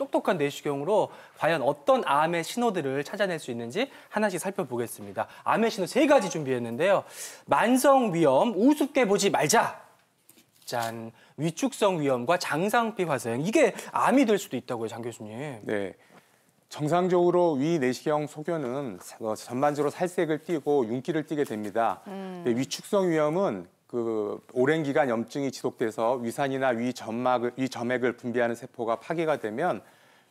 똑똑한 내시경으로 과연 어떤 암의 신호들을 찾아낼 수 있는지 하나씩 살펴보겠습니다. 암의 신호 3가지 준비했는데요. 만성 위염, 우습게 보지 말자. 짠, 위축성 위염과 장상피 화생. 이게 암이 될 수도 있다고요, 장 교수님. 네. 정상적으로 위 내시경 소견은 전반적으로 살색을 띠고 윤기를 띠게 됩니다. 위축성 위염은 오랜 기간 염증이 지속돼서 위산이나 위점액을 분비하는 세포가 파괴가 되면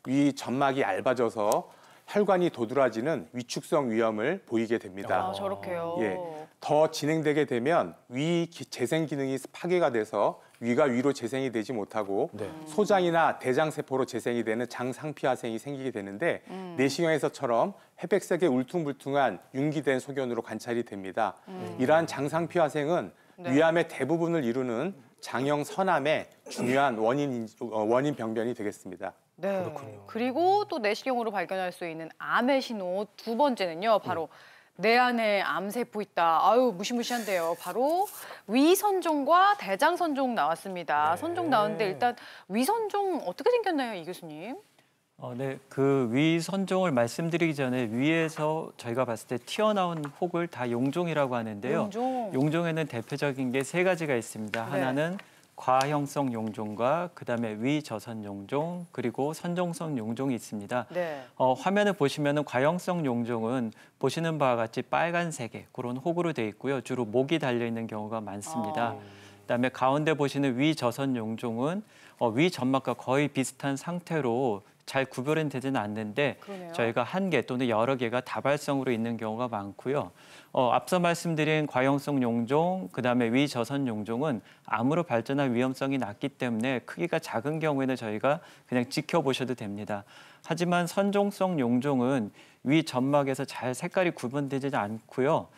위 점막이 얇아져서 혈관이 도드라지는 위축성 위염을 보이게 됩니다. 아, 저렇게요. 예, 더 진행되게 되면 위 재생 기능이 파괴가 돼서 위가 위로 재생이 되지 못하고 소장이나 대장 세포로 재생이 되는 장상피화생이 생기게 되는데 내시경에서처럼 회백색의 울퉁불퉁한 윤기된 소견으로 관찰이 됩니다. 이러한 장상피화생은 위암의 대부분을 이루는 장형 선암의 중요한 원인 병변이 되겠습니다. 네. 그렇군요. 그리고 또 내시경으로 발견할 수 있는 암의 신호 2번째는요. 바로 내 안에 암세포 있다. 아유, 무시무시한데요. 바로 위선종과 대장선종 나왔습니다. 선종 나왔는데 일단 위선종 어떻게 생겼나요, 이 교수님? 네, 그 위선종을 말씀드리기 전에 위에서 저희가 봤을 때 튀어나온 혹을 다 용종이라고 하는데요. 용종에는 대표적인 게 3가지가 있습니다. 네. 하나는 과형성 용종과 그다음에 위저선 용종 그리고 선종성 용종이 있습니다. 네. 화면을 보시면은 과형성 용종은 보시는 바와 같이 빨간색의 그런 혹으로 되어 있고요. 주로 목이 달려 있는 경우가 많습니다. 그다음에 가운데 보시는 위저선 용종은 위 점막과 거의 비슷한 상태로 잘 구별은 되지는 않는데 그러네요. 저희가 1개 또는 여러 개가 다발성으로 있는 경우가 많고요. 앞서 말씀드린 과형성 용종, 그다음에 위저선 용종은 암으로 발전할 위험성이 낮기 때문에 크기가 작은 경우에는 저희가 그냥 지켜보셔도 됩니다. 하지만 선종성 용종은 위 점막에서 잘 색깔이 구분되지 않고요.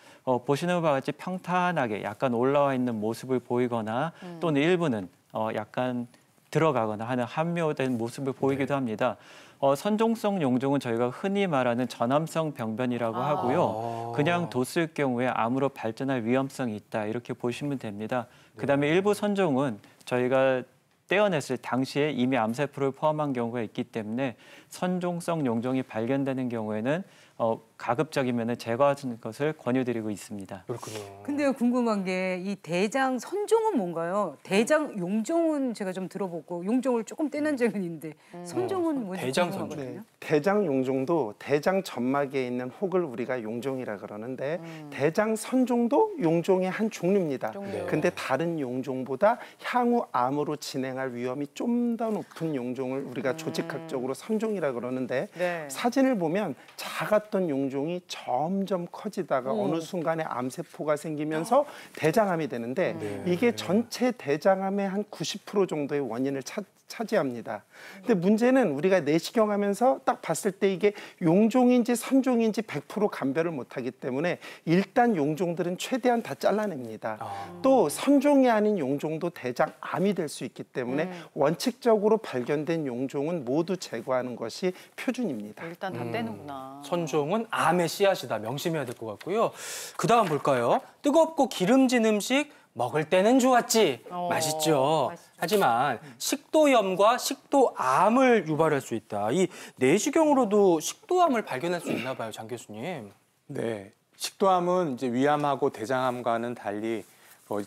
보시는 바와 같이 평탄하게 약간 올라와 있는 모습을 보이거나 또는 일부는 약간 들어가거나 하는 함묘된 모습을 보이기도 합니다. 선종성 용종은 저희가 흔히 말하는 전암성 병변이라고 하고요. 그냥 뒀을 경우에 암으로 발전할 위험성이 있다 이렇게 보시면 됩니다. 그다음에 일부 선종은 저희가 떼어냈을 당시에 이미 암세포를 포함한 경우가 있기 때문에 선종성 용종이 발견되는 경우에는 가급적이면 제거하는 것을 권유드리고 있습니다. 그렇군요. 근데 궁금한 게 이 대장 선종은 뭔가요? 대장 용종은 제가 좀 들어보고 용종을 조금 떼는 적은 있는데 선종은 뭔지 대장 궁금하거든요. 선종. 대장 용종도 대장 점막에 있는 혹을 우리가 용종이라 그러는데 대장 선종도 용종의 한 종류입니다. 근데 다른 용종보다 향후 암으로 진행할 위험이 좀 더 높은 용종을 우리가 조직학적으로 선종이라 그러는데 사진을 보면 작았던 용종이 점점 커지다가 어느 순간에 암세포가 생기면서 대장암이 되는데 이게 전체 대장암의 한 90% 정도의 원인을 차지합니다. 근데 문제는 우리가 내시경하면서 딱 봤을 때 이게 용종인지 선종인지 100% 감별을 못하기 때문에 일단 용종들은 최대한 다 잘라냅니다. 또 선종이 아닌 용종도 대장암이 될 수 있기 때문에 원칙적으로 발견된 용종은 모두 제거하는 것이 표준입니다. 일단 다 떼는구나. 선종은 암의 씨앗이다. 명심해야 될 것 같고요. 그다음 볼까요? 뜨겁고 기름진 음식 먹을 때는 좋았지. 맛있죠. 하지만 식도염과 식도암을 유발할 수 있다. 이 내시경으로도 식도암을 발견할 수 있나 봐요, 장 교수님. 네, 식도암은 이제 위암하고 대장암과는 달리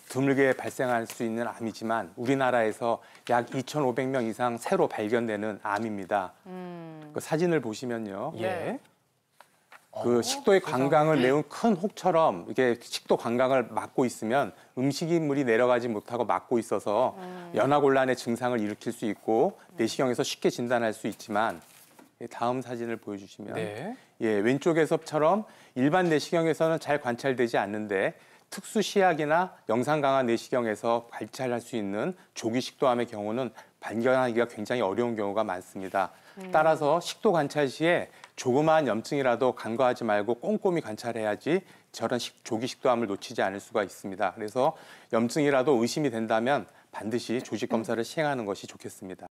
드물게 발생할 수 있는 암이지만 우리나라에서 약 2,500명 이상 새로 발견되는 암입니다. 그 사진을 보시면요. 예. 그 식도의 관광을 메운 큰 혹처럼 이게 식도 관광을 막고 있으면 음식물이 내려가지 못하고 막고 있어서 연화곤란의 증상을 일으킬 수 있고 내시경에서 쉽게 진단할 수 있지만 다음 사진을 보여주시면 왼쪽에서처럼 일반 내시경에서는 잘 관찰되지 않는데 특수 시약이나 영상 강화 내시경에서 관찰할 수 있는 조기 식도암의 경우는 발견하기가 굉장히 어려운 경우가 많습니다. 따라서 식도 관찰 시에 조그마한 염증이라도 간과하지 말고 꼼꼼히 관찰해야지 저런 조기 식도암을 놓치지 않을 수가 있습니다. 그래서 염증이라도 의심이 된다면 반드시 조직 검사를 시행하는 것이 좋겠습니다.